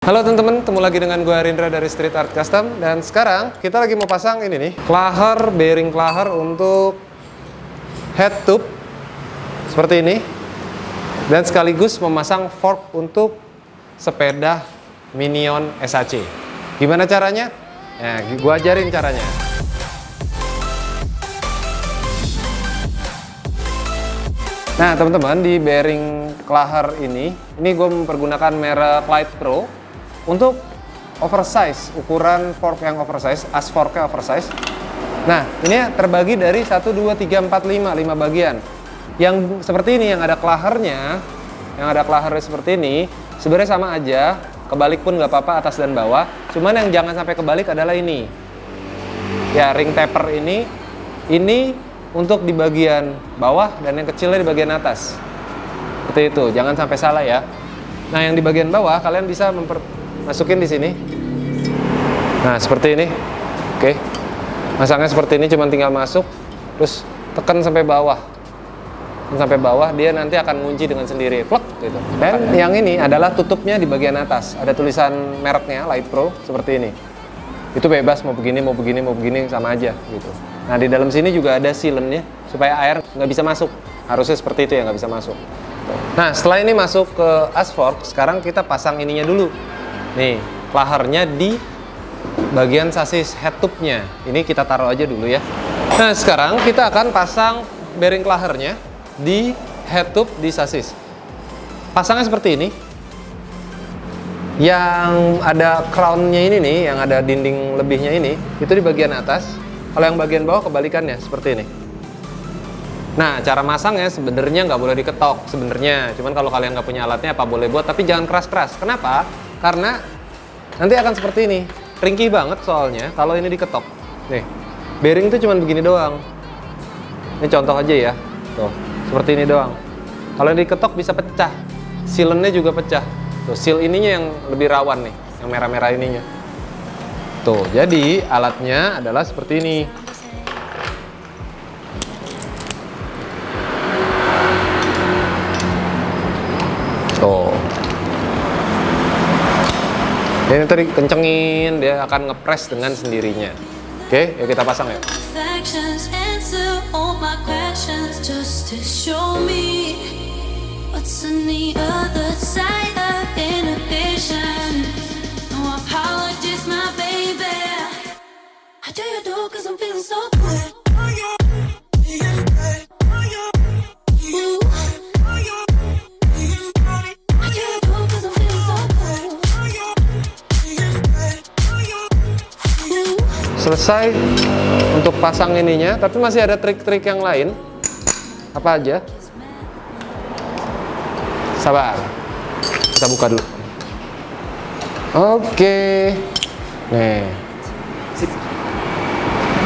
Halo teman-teman, ketemu lagi dengan gue Rindra dari Street Art Custom. Dan sekarang kita lagi mau pasang ini nih, klaher, bearing klaher untuk head tube seperti ini. Dan sekaligus memasang fork untuk sepeda Minion SAC. Gimana caranya? Nah, gue ajarin caranya. Nah teman-teman, di bearing klaher ini gue mempergunakan merek Light Pro untuk oversize, ukuran fork yang oversize, as forknya oversize. Nah ini terbagi dari 1, 2, 3, 4, 5 bagian. Yang seperti ini, yang ada klahernya, seperti ini, sebenarnya sama aja, kebalik pun nggak apa-apa, atas dan bawah. Cuman yang jangan sampai kebalik adalah ini, ya ring taper ini untuk di bagian bawah dan yang kecilnya di bagian atas. Seperti itu, jangan sampai salah ya. Nah, yang di bagian bawah kalian bisa masukin di sini. Nah, seperti ini. Oke. Masangnya seperti ini, cuma tinggal masuk, terus tekan sampai bawah. Sampai bawah dia nanti akan ngunci dengan sendiri, plek gitu. Dan yang ini adalah tutupnya di bagian atas. Ada tulisan mereknya Light Pro seperti ini. Itu bebas mau begini, mau begini, mau begini, sama aja gitu. Nah di dalam sini juga ada sealant-nya supaya air nggak bisa masuk. Harusnya seperti itu ya, nggak bisa masuk. Nah setelah ini masuk ke as fork, sekarang kita pasang ininya dulu. Nih, klahernya di bagian sasis head tube-nya. Ini kita taruh aja dulu ya. Nah sekarang kita akan pasang bearing klahernya di head tube di sasis. Pasangnya seperti ini. Yang ada crown-nya ini nih, yang ada dinding lebihnya ini, itu di bagian atas. Kalau yang bagian bawah kebalikannya, seperti ini. Nah, cara masangnya sebenarnya nggak boleh diketok sebenarnya. Cuman kalau kalian nggak punya alatnya, apa boleh buat, tapi jangan keras-keras. Kenapa? Karena nanti akan seperti ini. Ringkih banget soalnya kalau ini diketok. Nih, bearing itu cuma begini doang. Ini contoh aja ya. Tuh, seperti ini doang. Kalau diketok bisa pecah. Sealant-nya juga pecah. Tuh, seal ininya yang lebih rawan nih, yang merah-merah ininya. Tuh, jadi alatnya adalah seperti ini. Tuh. Ini tadi kencengin, dia akan ngepres dengan sendirinya. Oke, yuk kita pasang ya. What's on the other side of inhibition? No apologies, my baby. I do you do, cause I'm feeling so good. Ooh. I do you do, cause I'm feeling so good. Ooh. Selesai untuk pasang ininya, tapi masih ada trik-trik yang lain. Apa aja? Sabar, kita buka dulu. Oke, nih.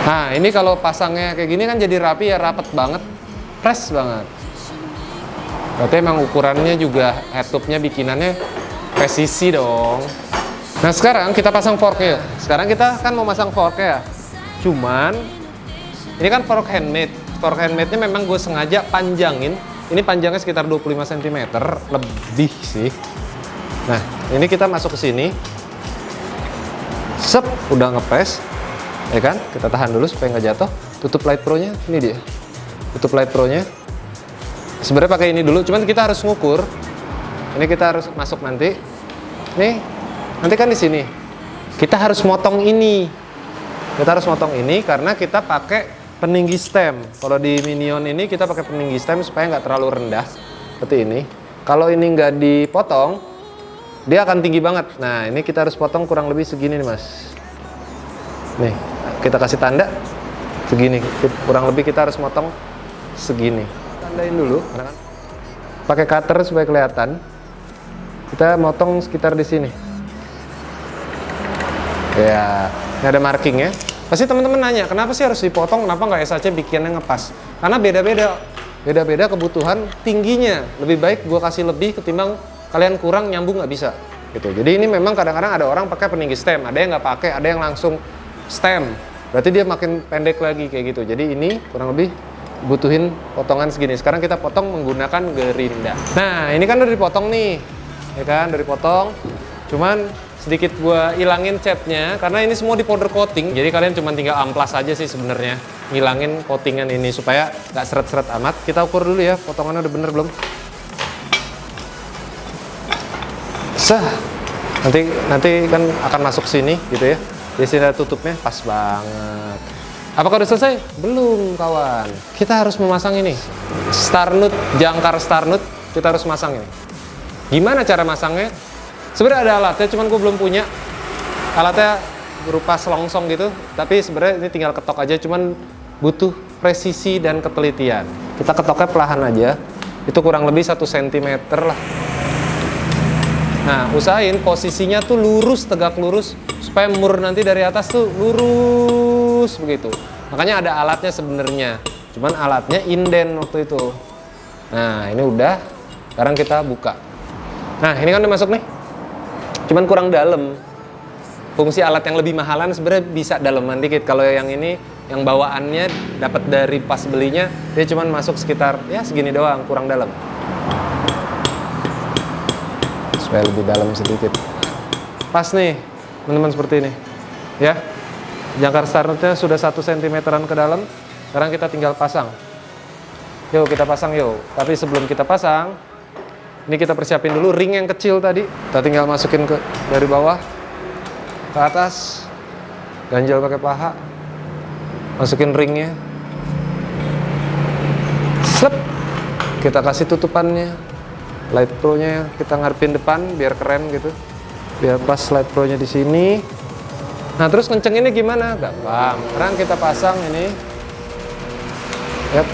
Nah ini kalau pasangnya kayak gini kan jadi rapi ya, rapet banget, fresh banget. Berarti emang ukurannya juga head tube-nya bikinannya presisi dong. Nah sekarang kita pasang forknya. Sekarang kita kan mau masang forknya ya. Cuman ini kan fork handmade. Fork handmade-nya memang gue sengaja panjangin. Ini panjangnya sekitar 25 cm lebih sih. Nah, ini kita masuk ke sini. Sep, udah ngepres. Ya kan? Kita tahan dulu supaya nggak jatuh. Tutup Light Pro-nya, ini dia. Tutup Light Pro-nya. Sebenarnya pakai ini dulu, cuman kita harus ngukur. Ini kita harus masuk nanti. Nih, nanti kan di sini. Kita harus motong ini. Kita harus motong ini karena kita pakai peninggi stem. Kalau di Minion ini kita pakai peninggi stem supaya nggak terlalu rendah seperti ini. Kalau ini nggak dipotong, dia akan tinggi banget. Nah ini kita harus potong kurang lebih segini nih mas. Nih kita kasih tanda segini. Kurang lebih kita harus motong segini. Tandain dulu. Pakai cutter supaya kelihatan. Kita motong sekitar di sini. Ya, ini ada markingnya. Pasti teman-teman nanya, kenapa sih harus dipotong, kenapa nggak SAC bikinnya ngepas? Karena beda-beda kebutuhan tingginya. Lebih baik gue kasih lebih ketimbang kalian kurang nyambung nggak bisa. Gitu. Jadi ini memang kadang-kadang ada orang pakai peninggi stem, ada yang nggak pakai, ada yang langsung stem. Berarti dia makin pendek lagi kayak gitu. Jadi ini kurang lebih butuhin potongan segini. Sekarang kita potong menggunakan gerinda. Nah ini kan udah dipotong nih, ya kan, udah dipotong. Cuman sedikit gua ilangin catnya karena ini semua di powder coating. Jadi kalian cuma tinggal amplas aja sih sebenarnya, ngilangin coatingan ini supaya nggak seret-seret amat. Kita ukur dulu ya, potongannya udah bener belum? Sah. Nanti kan akan masuk sini gitu ya. Di sini ada tutupnya, pas banget. Apakah udah selesai? Belum, kawan. Kita harus memasang ini. Starnut, jangkar starnut, kita harus masang ini. Gimana cara masangnya? Sebenarnya ada alatnya, cuman gue belum punya. Alatnya berupa selongsong gitu, tapi sebenarnya ini tinggal ketok aja, cuman butuh presisi dan ketelitian. Kita ketoknya perlahan aja. Itu kurang lebih 1 cm lah. Nah, usahain posisinya tuh lurus, tegak lurus, supaya mur nanti dari atas tuh lurus begitu. Makanya ada alatnya sebenarnya, cuman alatnya inden waktu itu. Nah, ini udah. Sekarang kita buka. Nah, ini kan udah masuk nih, cuman kurang dalam. Fungsi alat yang lebih mahalan sebenarnya bisa daleman dikit. Kalau yang ini, yang bawaannya dapat dari pas belinya, dia cuman masuk sekitar ya segini doang, kurang dalam. Supaya lebih dalam sedikit. Pas nih, teman-teman, seperti ini. Ya. Jangkar starnutnya sudah 1 cm-an ke dalam. Sekarang kita tinggal pasang. Yuk, kita pasang yuk. Tapi sebelum kita pasang, ini kita persiapin dulu ring yang kecil tadi. Kita tinggal masukin ke dari bawah ke atas. Ganjal pakai paha. Masukin ringnya. Slep. Kita kasih tutupannya. Light Pro-nya kita ngarepin depan biar keren gitu. Biar pas Light Pro-nya di sini. Nah, terus kencenginnya gimana? Gampang. Sekarang kita pasang ini. Yap.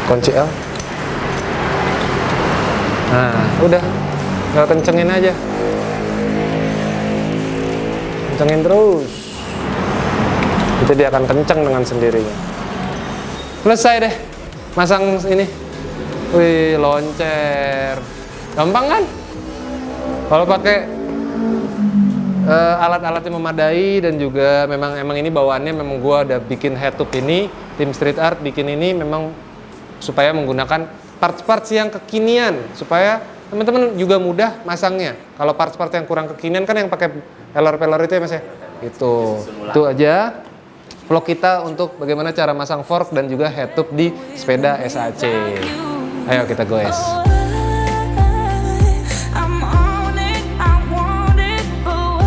Kunci L. Nah, udah. Tinggal kencengin aja. Kencengin terus. Itu dia akan kenceng dengan sendirinya. Selesai deh masang ini. Wih, loncer. Gampang kan? Kalau pakai alat-alat yang memadai dan juga memang ini bawaannya memang gua ada bikin head tube ini, tim Street Art bikin ini memang supaya menggunakan parts-parts yang kekinian supaya teman-teman juga mudah masangnya. Kalau parts-parts yang kurang kekinian kan yang pakai pelor-pelor itu ya Mas ya. Itu aja vlog kita untuk bagaimana cara masang fork dan juga head tube di sepeda SAC. Ayo kita goes. I'm on it, I want it, but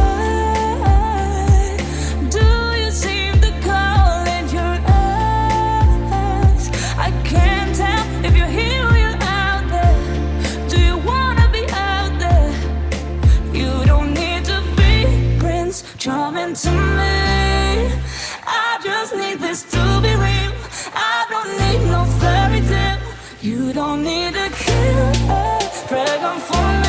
why do you seem to call in your eyes? I can't tell if you're here or you're out there. Do you wanna be out there? You don't need to be Prince Charming to me. I just need this to be real. I don't need no fairy tale. You don't need a killer, pregnant for me.